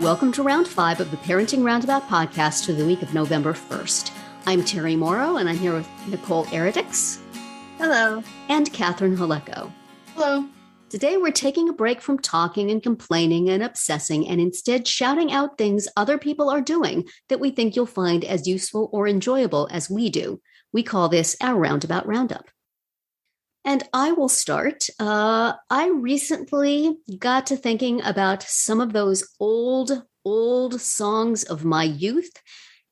Welcome to Round 5 of the Parenting Roundabout podcast for the week of November 1st. I'm Terry Morrow, and I'm here with Nicole Eridix. Hello. And Catherine Haleko. Hello. Today, we're taking a break from talking and complaining and obsessing and instead shouting out things other people are doing that we think you'll find as useful or enjoyable as we do. We call this our Roundabout Roundup. And I will start. I recently got to thinking about some of those old songs of my youth.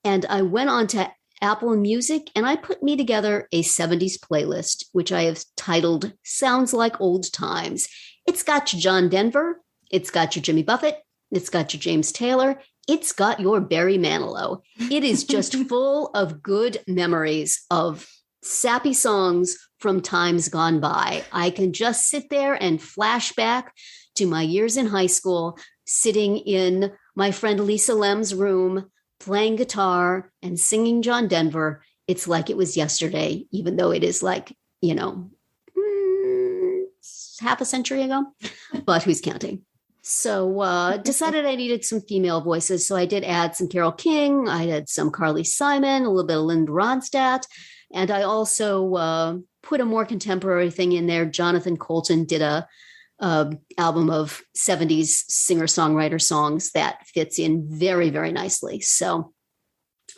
And I went on to Apple Music and I put me together a 70s playlist, which I have titled Sounds Like Old Times. It's got your John Denver. It's got your Jimmy Buffett. It's got your James Taylor. It's got your Barry Manilow. It is just full of good memories of sappy songs from times gone by. I can just sit there and flash back to my years in high school, sitting in my friend Lisa Lem's room, playing guitar and singing John Denver. It's like it was yesterday, even though it is like, half a century ago, but who's counting? So decided I needed some female voices. So I did add some Carole King. I had some Carly Simon, a little bit of Linda Ronstadt. And I also put a more contemporary thing in there. Jonathan Colton did a album of 70s singer-songwriter songs that fits in very, very nicely. So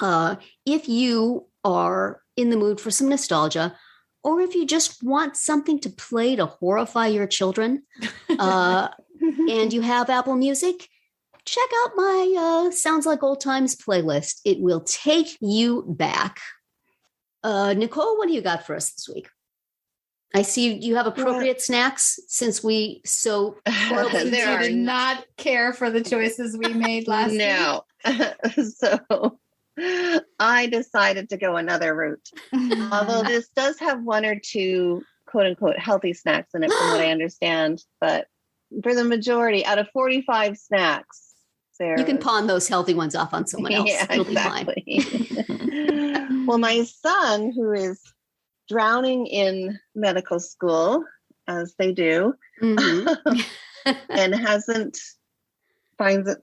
if you are in the mood for some nostalgia, or if you just want something to play to horrify your children, and you have Apple Music, check out my Sounds Like Old Times playlist. It will take you back. Nicole, what do you got for us this week? I see you have appropriate snacks since we so horribly did not care for the choices we made last week. No. So I decided to go another route. Although this does have one or two quote unquote healthy snacks in it from what I understand. But for the majority, out of 45 snacks, you can pawn those healthy ones off on someone else. Yeah, It'll exactly. be fine. Well, my son, who is drowning in medical school, as they do, Mm-hmm. and finds it,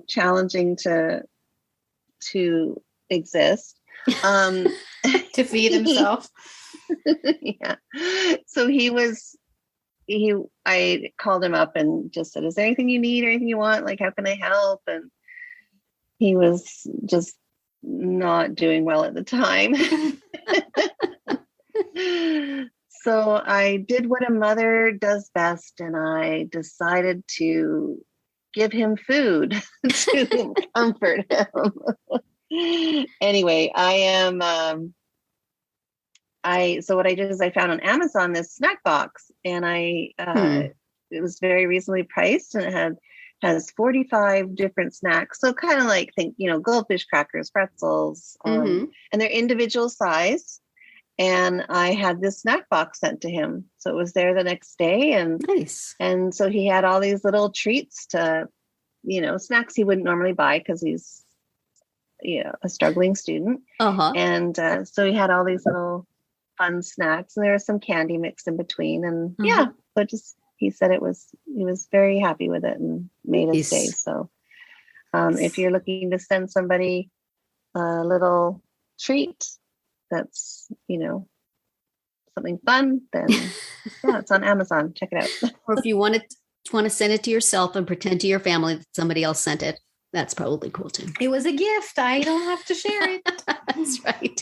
challenging to exist, to feed himself. Yeah. So I called him up and just said, is there anything you need or anything you want? Like, how can I help? And he was just not doing well at the time. So I did what a mother does best, and I decided to give him food to comfort him. Anyway, so what I did is I found on Amazon this snack box, and it was very reasonably priced, and it has 45 different snacks. So kind of like goldfish crackers, pretzels, and they're individual size. And I had this snack box sent to him. So it was there the next day. And nice. And so he had all these little treats to, snacks he wouldn't normally buy because he's, a struggling student. And so he had all these little fun snacks, and there was some candy mixed in between. And but he said he was very happy with it and made us stay. So if you're looking to send somebody a little treat that's, something fun, then it's on Amazon. Check it out. Or if you want to send it to yourself and pretend to your family that somebody else sent it, that's probably cool too. It was a gift. I don't have to share it. That's right.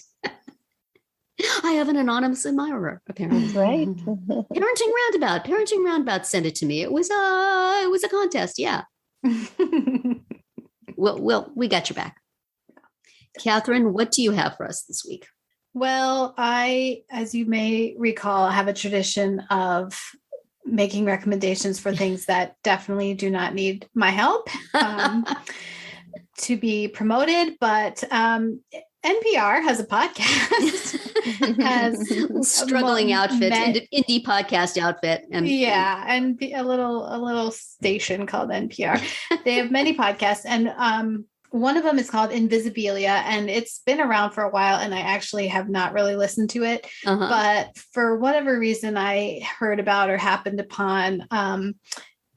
I have an anonymous admirer, apparently. That's right. Parenting Roundabout sent it to me. It was a contest. Yeah. Well, we got your back. Catherine, what do you have for us this week? Well, I, as you may recall, have a tradition of making recommendations for things that definitely do not need my help to be promoted. But NPR has a podcast, has struggling outfit, indie podcast outfit. And a little station called NPR. They have many podcasts, and one of them is called Invisibilia, and it's been around for a while, and I actually have not really listened to it. But for whatever reason, I heard about or happened upon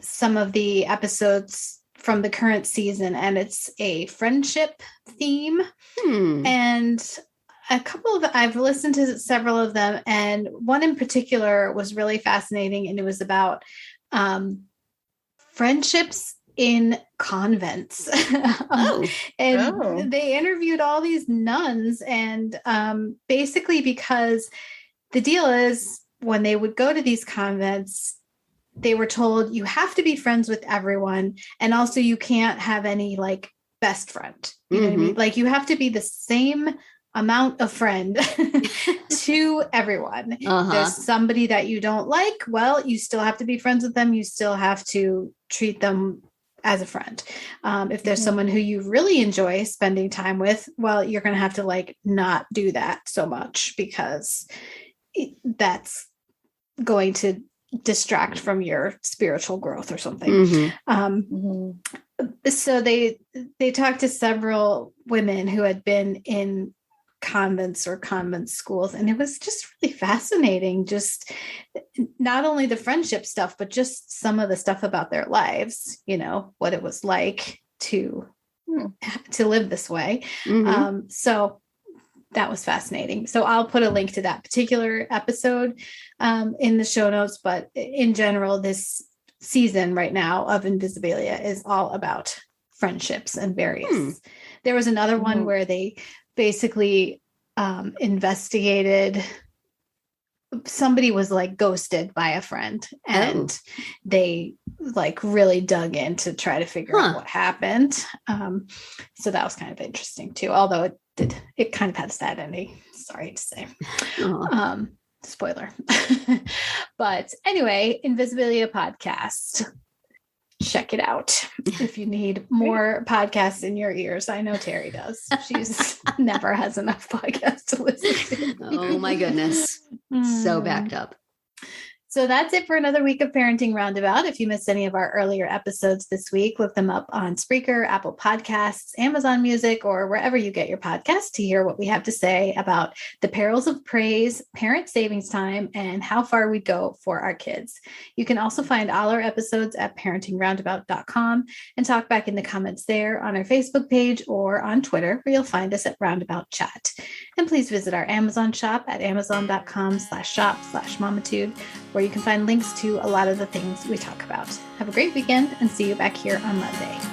some of the episodes from the current season, and it's a friendship theme. And I've listened to several of them, and one in particular was really fascinating, and it was about friendships in convents. They interviewed all these nuns, and basically because the deal is when they would go to these convents, they were told you have to be friends with everyone, and also you can't have any like best friend. You know what I mean? Like you have to be the same amount of friend to everyone. There's somebody that you don't like, well, you still have to be friends with them. You still have to treat them as a friend. If there's someone who you really enjoy spending time with, well, you're going to have to like not do that so much, because that's going to distract from your spiritual growth or something. So they talked to several women who had been in convents or convent schools, and it was just really fascinating, just not only the friendship stuff, but just some of the stuff about their lives, you know, what it was like to live this way. So that was fascinating. So I'll put a link to that particular episode in the show notes, but in general, this season right now of Invisibilia is all about friendships and various. There was another one where they basically investigated, somebody was like ghosted by a friend, and they like really dug in to try to figure out what happened. So that was kind of interesting too, although it kind of had a sad ending, sorry to say. Spoiler. But anyway, Invisibilia podcast, check it out if you need more podcasts in your ears. I know Terry does. She's never has enough podcasts to listen to. Oh my goodness. So backed up. So that's it for another week of Parenting Roundabout. If you missed any of our earlier episodes this week, look them up on Spreaker, Apple Podcasts, Amazon Music, or wherever you get your podcasts to hear what we have to say about the perils of praise, parent savings time, and how far we go for our kids. You can also find all our episodes at parentingroundabout.com and talk back in the comments there, on our Facebook page, or on Twitter, where you'll find us at Roundabout Chat. And please visit our Amazon shop at amazon.com/shop/momitude, where you can find links to a lot of the things we talk about. Have a great weekend, and see you back here on Monday.